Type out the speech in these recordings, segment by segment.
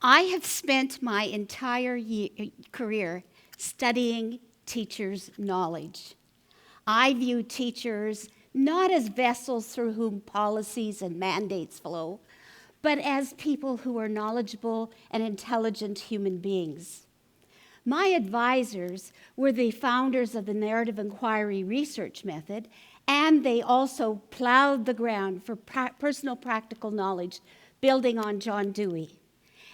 I have spent my entire career studying teachers' knowledge. I view teachers not as vessels through whom policies and mandates flow, but as people who are knowledgeable and intelligent human beings. My advisors were the founders of the narrative inquiry research method, and they also plowed the ground for personal practical knowledge, building on John Dewey.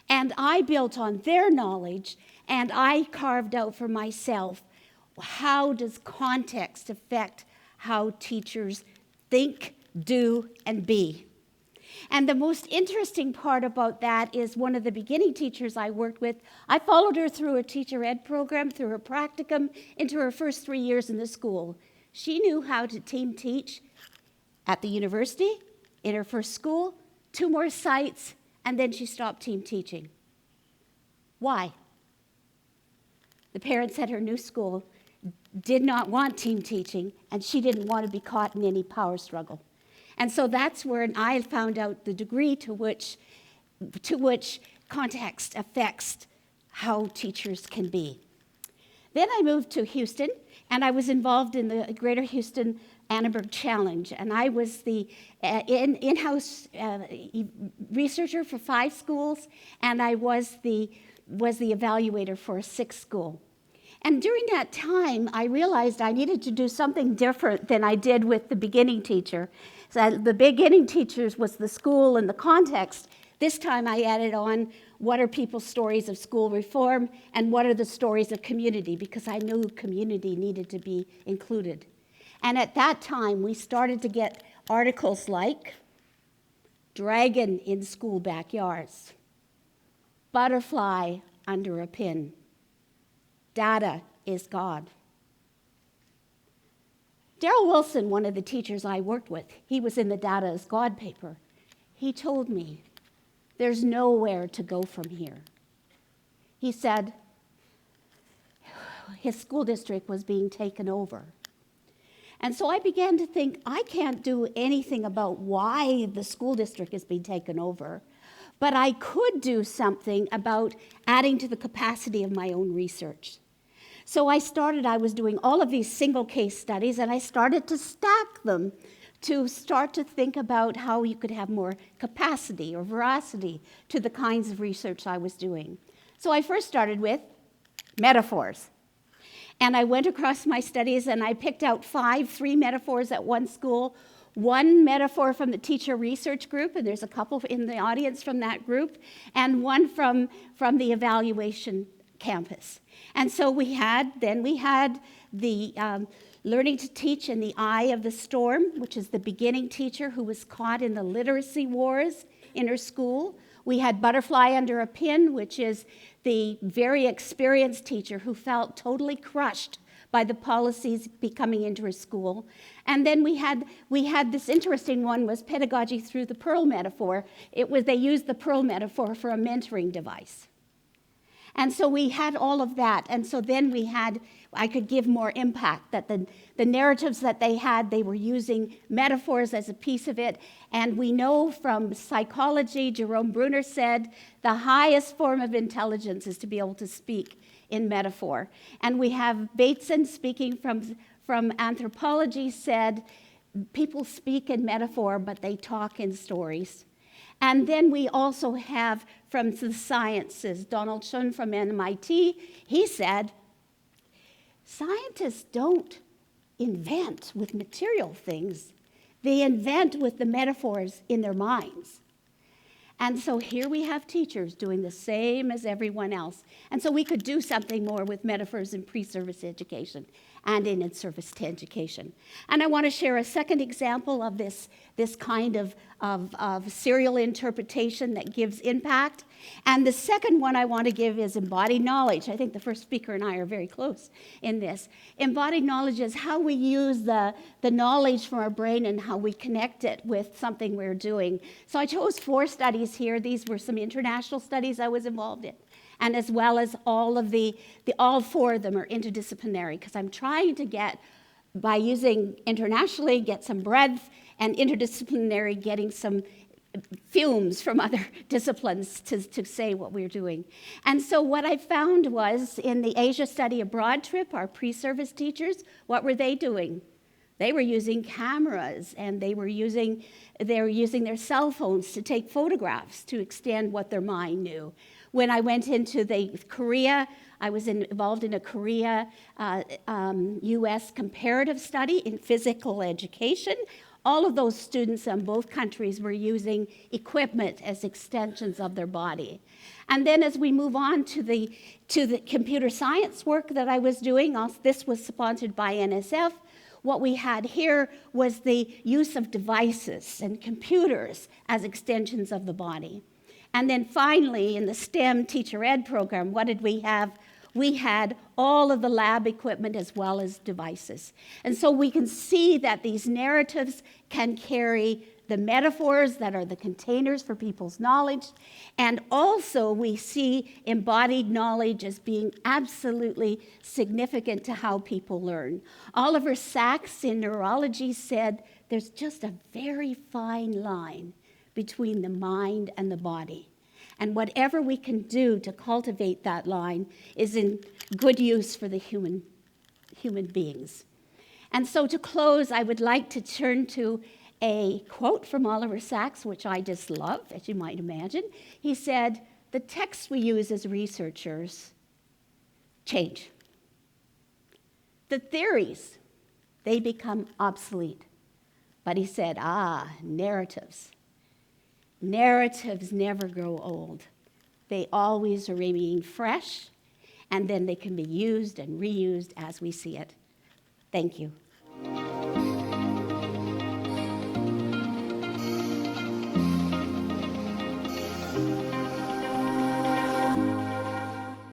And I built on their knowledge, and I carved out for myself, how does context affect how teachers think, do, and be? And the most interesting part about that is one of the beginning teachers I worked with, I followed her through a teacher ed program, through her practicum, into her first 3 years in the school. She knew how to team teach at the university, in her first school, 2 more sites, and then she stopped team teaching. Why? The parents at her new school did not want team teaching, and she didn't want to be caught in any power struggle. And so that's where I found out the degree to which context affects how teachers can be. Then I moved to Houston, and I was involved in the Greater Houston Annenberg Challenge, and I was the in-house researcher for 5 schools, and I was the evaluator for a 6th school. And during that time, I realized I needed to do something different than I did with the beginning teacher. So the beginning teachers was the school and the context. This time I added on, what are people's stories of school reform, and what are the stories of community, because I knew community needed to be included. And at that time, we started to get articles like dragon in school backyards, butterfly under a pin, data is God. Darrell Wilson, one of the teachers I worked with, he was in the Data is God paper. He told me, there's nowhere to go from here. He said his school district was being taken over. And so I began to think, I can't do anything about why the school district is being taken over, but I could do something about adding to the capacity of my own research. So I was doing all of these single case studies, and I started to stack them to start to think about how you could have more capacity or veracity to the kinds of research I was doing. So I first started with metaphors. And I went across my studies, and I picked out 3 metaphors at one school, 1 metaphor from the teacher research group, and there's a couple in the audience from that group, and 1 from the evaluation campus. And so we had the learning to teach in the eye of the storm, which is the beginning teacher who was caught in the literacy wars in her school. We had butterfly under a pin, which is the very experienced teacher who felt totally crushed by the policies coming into her school. And then we had this interesting one, was pedagogy through the pearl metaphor. They used the pearl metaphor for a mentoring device. And so we had all of that. And so then I could give more impact, that the narratives that they were using metaphors as a piece of it. And we know from psychology, Jerome Bruner said, the highest form of intelligence is to be able to speak in metaphor. And we have Bateson speaking from anthropology said, people speak in metaphor, but they talk in stories. And then we also have from the sciences, Donald Shun from MIT, he said, scientists don't invent with material things, they invent with the metaphors in their minds. And so here we have teachers doing the same as everyone else. And so we could do something more with metaphors in pre-service education and in service to education. And I want to share a second example of this kind of serial interpretation that gives impact. And the second one I want to give is embodied knowledge. I think the first speaker and I are very close in this. Embodied knowledge is how we use the knowledge from our brain and how we connect it with something we're doing. So I chose 4 studies here. These were some international studies I was involved in. And as well as all 4 of them are interdisciplinary, because I'm trying to by using internationally, get some breadth, and interdisciplinary, getting some fumes from other disciplines to say what we're doing. And so what I found was in the Asia Study Abroad trip, our pre-service teachers, what were they doing? They were using cameras, and they were using their cell phones to take photographs to extend what their mind knew. When I went into Korea, I was involved in a Korea-US comparative study in physical education. All of those students in both countries were using equipment as extensions of their body. And then as we move on to the computer science work that I was doing, this was sponsored by NSF. What we had here was the use of devices and computers as extensions of the body. And then finally, in the STEM teacher ed program, what did we have? We had all of the lab equipment as well as devices. And so we can see that these narratives can carry the metaphors that are the containers for people's knowledge. And also we see embodied knowledge as being absolutely significant to how people learn. Oliver Sacks in neurology said there's just a very fine line between the mind and the body. And whatever we can do to cultivate that line is in good use for the human beings. And so to close, I would like to turn to a quote from Oliver Sacks, which I just love, as you might imagine. He said, "The texts we use as researchers change. The theories, they become obsolete." But he said, narratives. Narratives never grow old. They always remain fresh, and then they can be used and reused as we see it. Thank you.